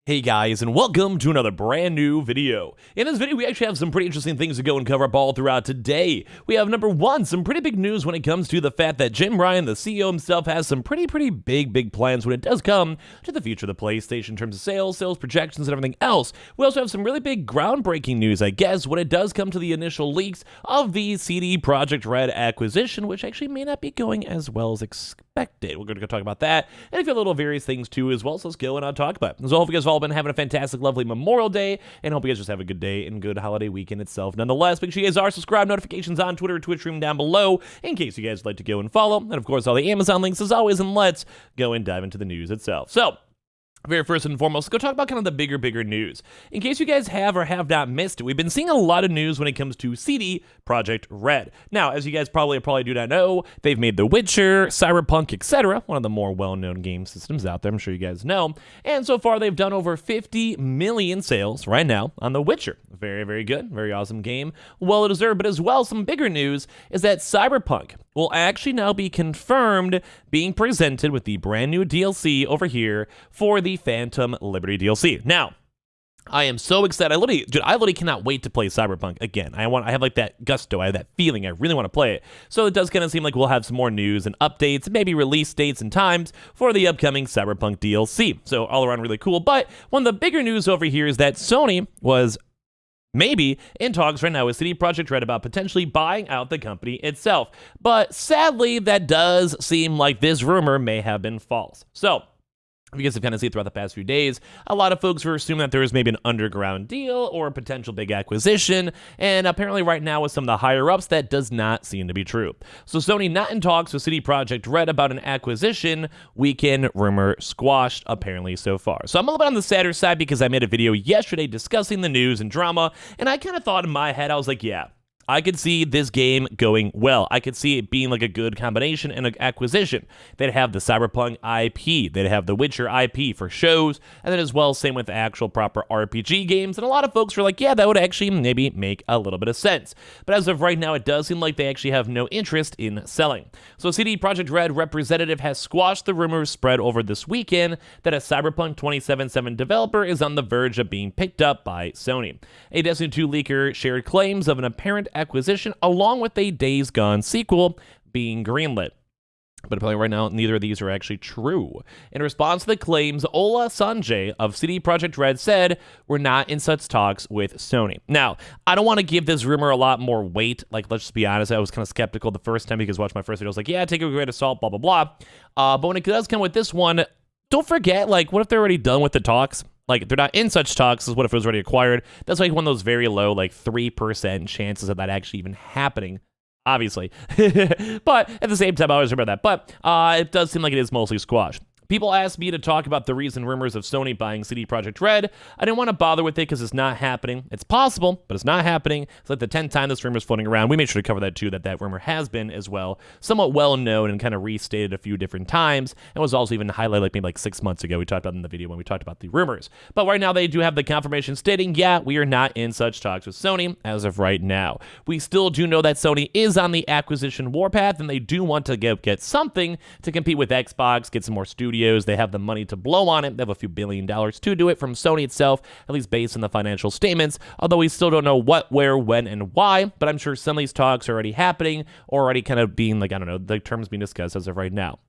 Hey guys, and welcome to another brand new video. In this video, we actually have some pretty interesting things to go and cover up all throughout today. We have number one, some pretty big news when it comes to the fact that Jim Ryan, the CEO himself, has some pretty big plans when it does come to the future of the PlayStation in terms of sales projections, and everything else. We also have some really big groundbreaking news, I guess, when it does come to the initial leaks of the CD Projekt Red acquisition, which actually may not be going as well as expected. We're going to go talk about that, and a few little various things too as well, so let's go and talk about it. So I hope you guys have all been having a fantastic, lovely Memorial Day, and hope you guys just have a good day and good holiday weekend itself. Nonetheless, make sure you guys are subscribed, notifications on Twitter, Twitch stream down below, in case you guys would like to go and follow, and of course all the Amazon links as always, and let's go and dive into the news itself. So, very first and foremost, let's go talk about kind of the bigger news. In case you guys have or have not missed it, we've been seeing a lot of news when it comes to CD Projekt Red. Now, as you guys probably do not know, they've made The Witcher, Cyberpunk, etc., one of the more well-known game systems out there, I'm sure you guys know. And so far, they've done over 50 million sales right now on The Witcher. Very good, very awesome game, well-deserved. But as well, some bigger news is that Cyberpunk will actually now be confirmed being presented with the brand new DLC over here for the Phantom Liberty DLC. Now, I am so excited. I literally cannot wait to play Cyberpunk again. I have like that gusto. I have that feeling. I really want to play it. So it does kind of seem like we'll have some more news and updates, maybe release dates and times for the upcoming Cyberpunk DLC. So all around really cool. But one of the bigger news over here is that Sony was maybe in talks right now with CD Projekt Red about potentially buying out the company itself. But sadly, that does seem like this rumor may have been false. So, you guys have kind of seen throughout the past few days, a lot of folks were assuming that there was maybe an underground deal or a potential big acquisition, and apparently right now with some of the higher-ups, that does not seem to be true. So Sony not in talks with CD Projekt Red about an acquisition, weekend rumor squashed apparently so far. So I'm a little bit on the sadder side because I made a video yesterday discussing the news and drama, and I kind of thought in my head, I was like, yeah, I could see this game going well. I could see it being like a good combination and an acquisition. They'd have the Cyberpunk IP. They'd have the Witcher IP for shows. And then as well, same with the actual proper RPG games. And a lot of folks were like, yeah, that would actually maybe make a little bit of sense. But as of right now, it does seem like they actually have no interest in selling. So CD Projekt Red representative has squashed the rumors spread over this weekend that a Cyberpunk 2077 developer is on the verge of being picked up by Sony. A Destiny 2 leaker shared claims of an apparent acquisition along with a Days Gone sequel being greenlit. But apparently right now, neither of these are actually true. In response to the claims, Ola Sanjay of CD Projekt Red said, "We're not in such talks with Sony." Now, I don't want to give this rumor a lot more weight. Like, let's just be honest, I was kind of skeptical the first time because I watched my first video. I was like, yeah, take it with a grain of salt, blah, blah, blah. But when it does come with this one, don't forget, like, what if they're already done with the talks? Like, they're not in such talks as what if it was already acquired. That's like one of those very low, like 3% chances of that actually even happening, obviously. But at the same time, I always remember that. But it does seem like it is mostly squashed. People asked me to talk about the recent rumors of Sony buying CD Projekt Red. I didn't want to bother with it because it's not happening. It's possible, but it's not happening. It's like the 10th time this rumor is floating around. We made sure to cover that too, that rumor has been as well somewhat well known and kind of restated a few different times, and was also even highlighted like maybe like 6 months ago. We talked about it in the video when we talked about the rumors. But right now they do have the confirmation stating, yeah, we are not in such talks with Sony as of right now. We still do know that Sony is on the acquisition warpath, and they do want to get something to compete with Xbox, get some more studios. They have the money to blow on it. They have a few $1 billion to do it from Sony itself, at least based on the financial statements, although we still don't know what, where, when, and why, but I'm sure some of these talks are already happening or already kind of being like, I don't know, the terms being discussed as of right now.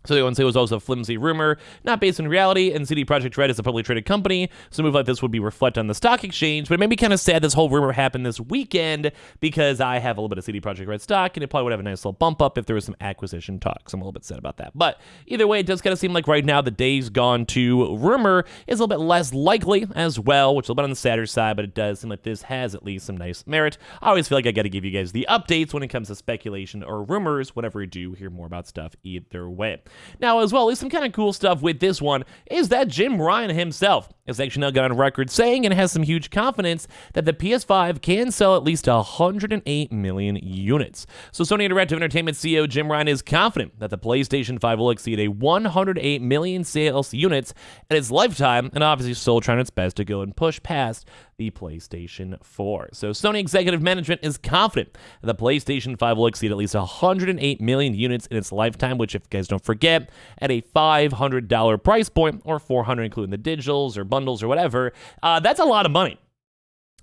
So they would say it was also a flimsy rumor, not based in reality, and CD Projekt Red is a publicly traded company, so a move like this would be reflected on the stock exchange, but it made me kind of sad this whole rumor happened this weekend because I have a little bit of CD Projekt Red stock, and it probably would have a nice little bump up if there was some acquisition talks. I'm a little bit sad about that. But either way, it does kind of seem like right now the Days Gone 2 rumor is a little bit less likely as well, which is a little bit on the sadder side, but it does seem like this has at least some nice merit. I always feel like I got to give you guys the updates when it comes to speculation or rumors whenever we do hear more about stuff either way. Now, as well, at least some kind of cool stuff with this one is that Jim Ryan himself has actually now got on record saying and has some huge confidence that the PS5 can sell at least 108 million units. So Sony Interactive Entertainment CEO Jim Ryan is confident that the PlayStation 5 will exceed a 108 million sales units in its lifetime, and obviously still trying its best to go and push past the PlayStation 4. So Sony executive management is confident that the PlayStation 5 will exceed at least 108 million units in its lifetime, which, if you guys don't forget, at a $500 price point, or $400 including the digitals or bundles or whatever, that's a lot of money.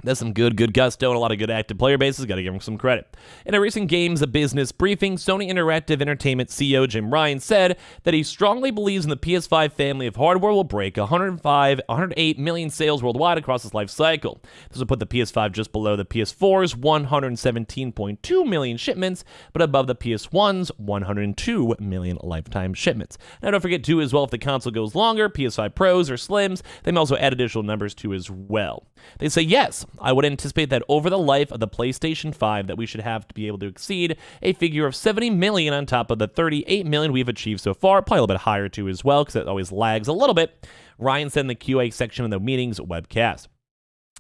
That's some good gusto and a lot of good active player bases. Got to give him some credit. In a recent Games Business briefing, Sony Interactive Entertainment CEO Jim Ryan said that he strongly believes in the PS5 family of hardware will break 108 million sales worldwide across its life cycle. This will put the PS5 just below the PS4's 117.2 million shipments, but above the PS1's 102 million lifetime shipments. Now, don't forget, too, as well, if the console goes longer, PS5 Pros or Slims, they may also add additional numbers, too, as well. They say, yes, I would anticipate that over the life of the PlayStation 5 that we should have to be able to exceed a figure of 70 million on top of the 38 million we've achieved so far, probably a little bit higher too as well, because it always lags a little bit. Ryan said in the QA section of the meetings webcast.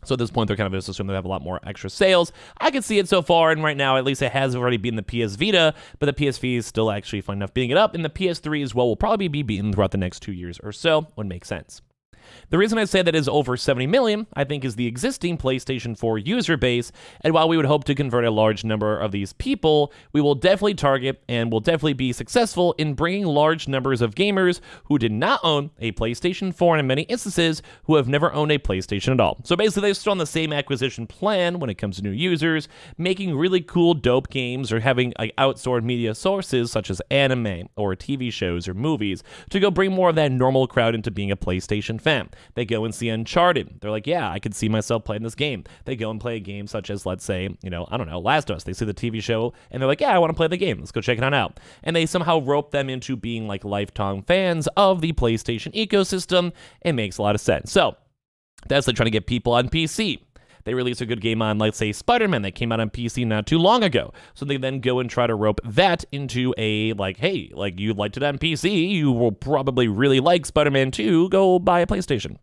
So at this point, they're kind of just assuming they have a lot more extra sales. I can see it so far, and right now, at least it has already beaten the PS Vita, but the PSV is still actually fine enough beating it up, and the PS3 as well will probably be beaten throughout the next 2 years or so. Would make sense. The reason I say that is over 70 million, I think, is the existing PlayStation 4 user base, and while we would hope to convert a large number of these people, we will definitely target and will definitely be successful in bringing large numbers of gamers who did not own a PlayStation 4, and in many instances, who have never owned a PlayStation at all. So basically, they're still on the same acquisition plan when it comes to new users, making really cool, dope games, or having outsourced media sources such as anime or TV shows or movies to go bring more of that normal crowd into being a PlayStation fan. They go and see Uncharted. They're like, yeah, I could see myself playing this game. They go and play a game such as, let's say, I don't know, Last of Us. They see the TV show, and they're like, yeah, I want to play the game. Let's go check it out. And they somehow rope them into being like lifetime fans of the PlayStation ecosystem. It makes a lot of sense. So that's like trying to get people on PC. They release a good game on, let's say, Spider-Man that came out on PC not too long ago. So they then go and try to rope that into a, hey, you liked it on PC, you will probably really like Spider-Man 2, go buy a PlayStation.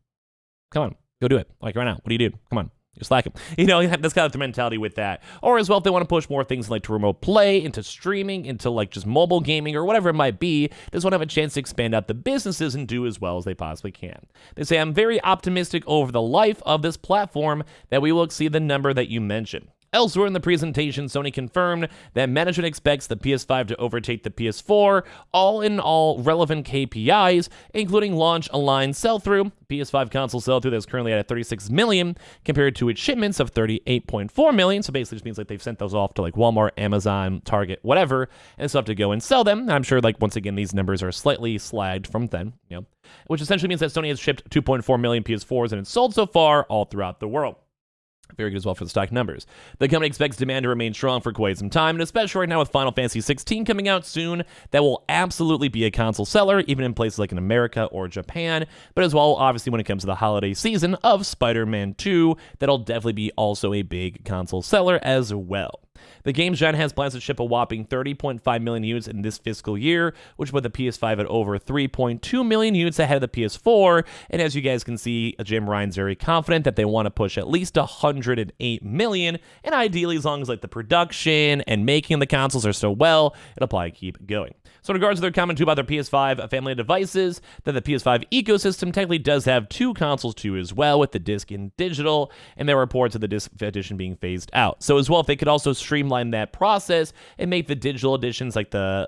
Come on, go do it. Right now. What do you do? Come on. You're slacking. That's kind of the mentality with that. Or as well, if they want to push more things to remote play, into streaming, into just mobile gaming or whatever it might be, they just want to have a chance to expand out the businesses and do as well as they possibly can. They say, I'm very optimistic over the life of this platform that we will exceed the number that you mentioned. Elsewhere in the presentation, Sony confirmed that management expects the PS5 to overtake the PS4, all in all relevant KPIs, including launch-aligned sell-through, PS5 console sell-through that's currently at 36 million, compared to its shipments of 38.4 million, so basically just means they've sent those off to Walmart, Amazon, Target, whatever, and still have to go and sell them. And I'm sure, once again, these numbers are slightly slagged from then, which essentially means that Sony has shipped 2.4 million PS4s and it's sold so far all throughout the world. Very good as well for the stock numbers. The company expects demand to remain strong for quite some time, and especially right now with Final Fantasy 16 coming out soon, that will absolutely be a console seller, even in places like in America or Japan, but as well, obviously, when it comes to the holiday season of Spider-Man 2, that'll definitely be also a big console seller as well. The game's giant has plans to ship a whopping 30.5 million units in this fiscal year, which put the PS5 at over 3.2 million units ahead of the PS4. And as you guys can see, Jim Ryan's very confident that they want to push at least 108 million. And ideally, as long as the production and making the consoles are so well, it'll probably keep going. So in regards to their comment too about their PS5 family of devices, that the PS5 ecosystem technically does have two consoles too as well, with the disc and digital, and there are reports of the disc edition being phased out. So as well, if they could also streamline that process and make the digital editions the,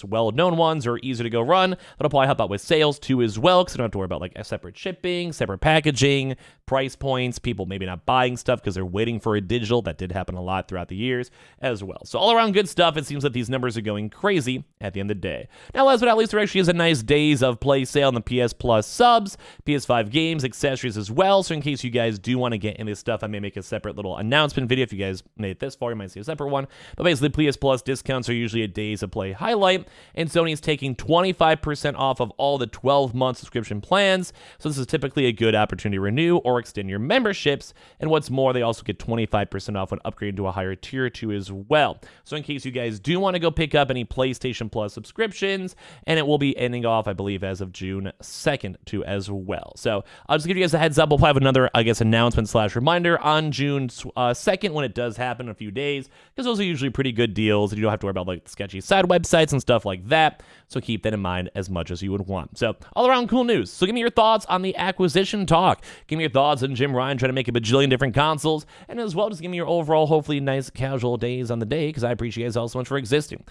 well-known ones or easier to go run, that'll probably help out with sales too as well, because they don't have to worry about a separate shipping, separate packaging, price points, people maybe not buying stuff because they're waiting for a digital. That did happen a lot throughout the years as well. So all around good stuff. It seems that these numbers are going crazy at the end of the day. Now, last but not least, there actually is a nice Days of Play sale on the PS Plus subs, PS5 games, accessories as well. So in case you guys do want to get into this stuff, I may make a separate little announcement video. If you guys made it this far, you might see a separate one. But basically, PS Plus discounts are usually a Days of Play highlight, and Sony is taking 25% off of all the 12-month subscription plans. So this is typically a good opportunity to renew or extend your memberships. And what's more, they also get 25% off when upgrading to a higher tier too as well. So in case you guys do want to go pick up any PlayStation Plus subscriptions, and it will be ending off, I believe, as of June 2nd too as well. So I'll just give you guys a heads up. We'll have another, announcement / reminder on June 2nd when it does happen in a few days, because those are usually pretty good deals, and you don't have to worry about sketchy side websites and stuff like that. So keep that in mind as much as you would want. So all around cool news. So give me your thoughts on the acquisition talk. Give me your thoughts thoughts on Jim Ryan trying to make a bajillion different consoles, and as well just give me your overall, hopefully nice casual days on the day, because I appreciate you guys all so much for existing.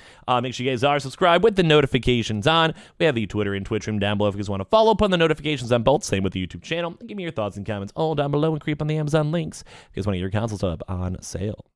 Make sure you guys are subscribed with the notifications on. We have the Twitter and Twitch room down below if you guys want to follow up on the notifications on both. Same with the YouTube channel. Give me your thoughts and comments all down below, and creep on the Amazon links if you guys want to get your consoles up on sale.